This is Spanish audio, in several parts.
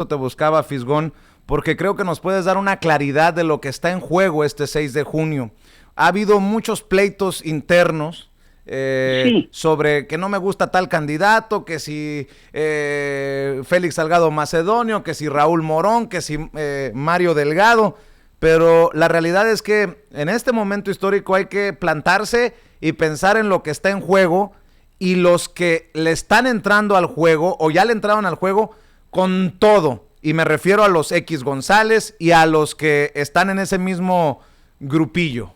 te buscaba, Fisgón, porque creo que nos puedes dar una claridad de lo que está en juego este 6 de junio. Ha habido muchos pleitos internos Sí, sobre que no me gusta tal candidato, que si Félix Salgado Macedonio, que si Raúl Morón, que si Mario Delgado, pero la realidad es que en este momento histórico hay que plantarse y pensar en lo que está en juego, y los que le están entrando al juego o ya le entraron al juego con todo, y me refiero a los X González y a los que están en ese mismo grupillo.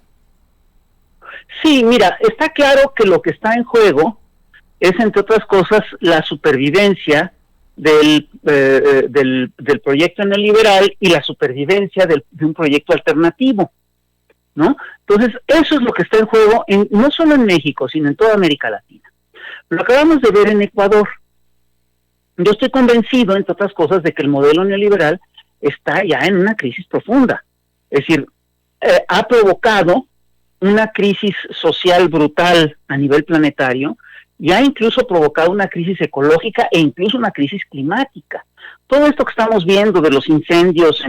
sí, mira, está claro que lo que está en juego es, entre otras cosas, la supervivencia del proyecto neoliberal y la supervivencia de un proyecto alternativo, ¿no? Entonces, eso es lo que está en juego, no solo en México, sino en toda América Latina. Lo acabamos de ver en Ecuador. Yo estoy convencido, entre otras cosas, de que el modelo neoliberal está ya en una crisis profunda. Es decir, ha provocado una crisis social brutal a nivel planetario y ha incluso provocado una crisis ecológica e incluso una crisis climática. Todo esto que estamos viendo de los incendios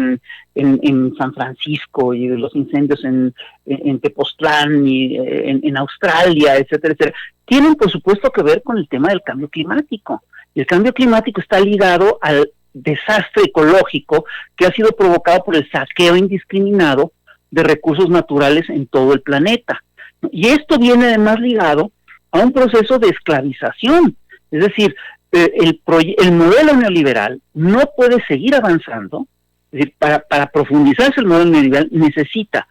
en San Francisco y de los incendios en Tepoztlán y en Australia, etcétera, etcétera, tienen por supuesto que ver con el tema del cambio climático. Y el cambio climático está ligado al desastre ecológico que ha sido provocado por el saqueo indiscriminado de recursos naturales en todo el planeta. Y esto viene además ligado a un proceso de esclavización. Es decir, el modelo neoliberal no puede seguir avanzando. Es decir, para profundizarse el modelo neoliberal necesita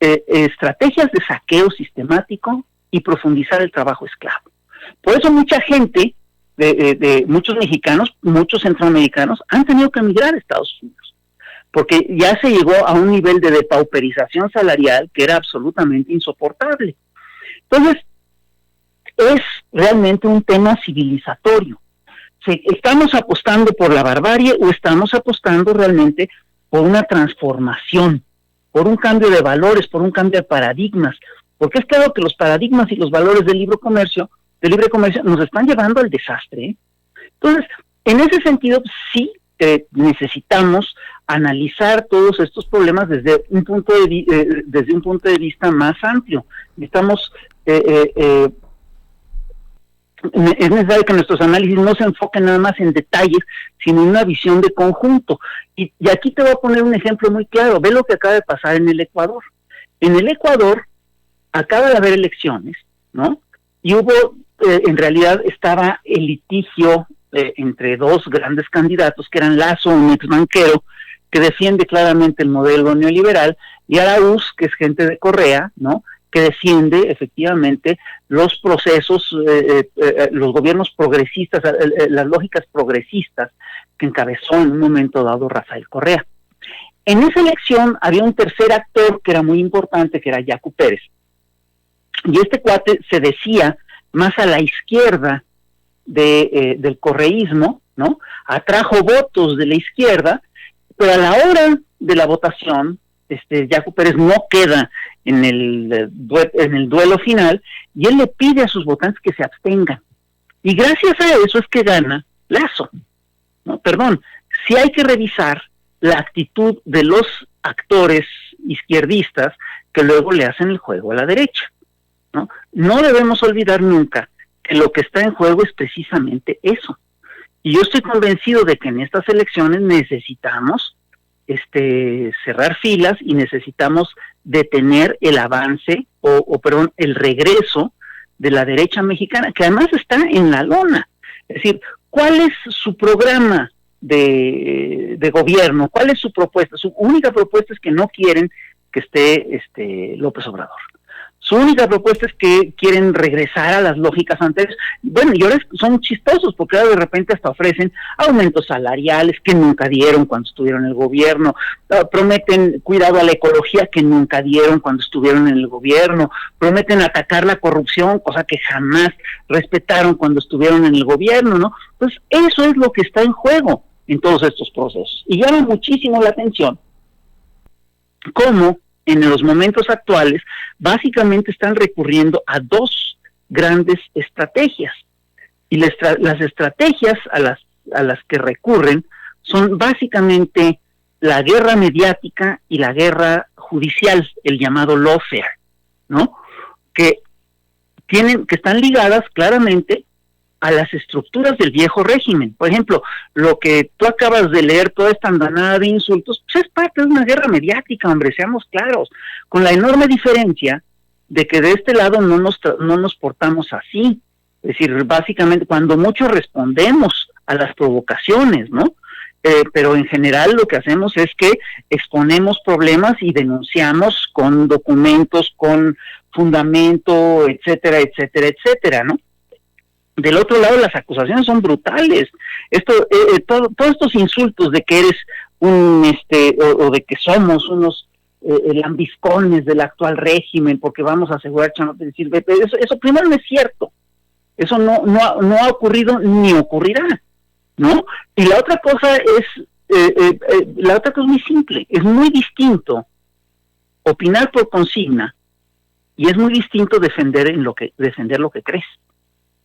estrategias de saqueo sistemático y profundizar el trabajo esclavo. Por eso mucha gente, de muchos mexicanos, muchos centroamericanos, han tenido que emigrar a Estados Unidos, porque ya se llegó a un nivel de depauperización salarial que era absolutamente insoportable. Entonces, es realmente un tema civilizatorio. ¿Estamos apostando por la barbarie o estamos apostando realmente por una transformación, por un cambio de valores, por un cambio de paradigmas? Porque es claro que los paradigmas y los valores del libre comercio nos están llevando al desastre, ¿eh? Entonces, en ese sentido, sí necesitamos analizar todos estos problemas desde un punto de vista más amplio. Necesitamos es necesario que nuestros análisis no se enfoquen nada más en detalles, sino en una visión de conjunto. Y aquí te voy a poner un ejemplo muy claro. Ve lo que acaba de pasar en el Ecuador. En el Ecuador acaba de haber elecciones, ¿no? Y en realidad estaba el litigio entre dos grandes candidatos, que eran Lasso, un ex banquero, que defiende claramente el modelo neoliberal, y Araúz, que es gente de Correa, ¿no?, que defiende efectivamente los procesos, los gobiernos progresistas, las lógicas progresistas que encabezó en un momento dado Rafael Correa. En esa elección había un tercer actor que era muy importante, que era Yacu Pérez. Y este cuate se decía más a la izquierda del correísmo, ¿no? Atrajo votos de la izquierda, pero a la hora de la votación, Yacu Pérez no queda en el duelo final, y él le pide a sus votantes que se abstengan. Y gracias a eso es que gana Lasso, ¿no? Perdón, sí hay que revisar la actitud de los actores izquierdistas que luego le hacen el juego a la derecha, ¿no? No debemos olvidar nunca que lo que está en juego es precisamente eso. Y yo estoy convencido de que en estas elecciones necesitamos cerrar filas y necesitamos detener el avance perdón, el regreso de la derecha mexicana, que además está en la lona. Es decir, ¿cuál es su programa de gobierno? ¿Cuál es su propuesta? Su única propuesta es que no quieren que esté López Obrador. Su única propuesta es que quieren regresar a las lógicas anteriores. Bueno, y ahora son chistosos porque ahora de repente hasta ofrecen aumentos salariales que nunca dieron cuando estuvieron en el gobierno, prometen cuidado a la ecología que nunca dieron cuando estuvieron en el gobierno, prometen atacar la corrupción, cosa que jamás respetaron cuando estuvieron en el gobierno, ¿no? Pues eso es lo que está en juego en todos estos procesos. Y llama muchísimo la atención cómo en los momentos actuales básicamente están recurriendo a dos grandes estrategias. Y las estrategias a las que recurren son básicamente la guerra mediática y la guerra judicial, el llamado lawfare, ¿no? Que están ligadas claramente a las estructuras del viejo régimen. Por ejemplo, lo que tú acabas de leer, toda esta andanada de insultos, pues es parte de una guerra mediática, hombre, seamos claros, con la enorme diferencia de que de este lado no nos portamos así. Es decir, básicamente, cuando mucho respondemos a las provocaciones, ¿no? Pero en general lo que hacemos es que exponemos problemas y denunciamos con documentos, con fundamento, etcétera, etcétera, etcétera, ¿no? Del otro lado, las acusaciones son brutales. Todos estos insultos de que eres o de que somos unos lambiscones del actual régimen porque vamos a asegurar, decir, eso primero no es cierto. Eso no ha ocurrido ni ocurrirá, ¿no? Y la otra cosa es muy simple. Es muy distinto opinar por consigna y es muy distinto defender lo que crees,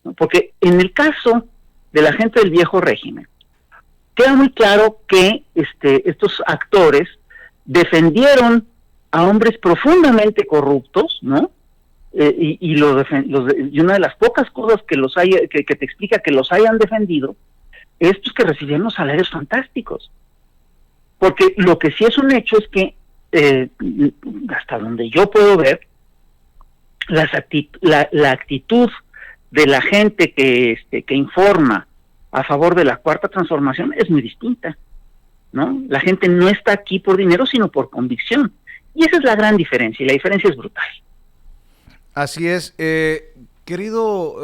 ¿no? Porque en el caso de la gente del viejo régimen, queda muy claro que estos actores defendieron a hombres profundamente corruptos, ¿no? Y una de las pocas cosas que te explica que los hayan defendido es pues, que recibieron unos salarios fantásticos. Porque lo que sí es un hecho es que, hasta donde yo puedo ver, la actitud de la gente que informa a favor de la Cuarta Transformación es muy distinta, ¿no? La gente no está aquí por dinero, sino por convicción. Y esa es la gran diferencia, y la diferencia es brutal. Así es. Querido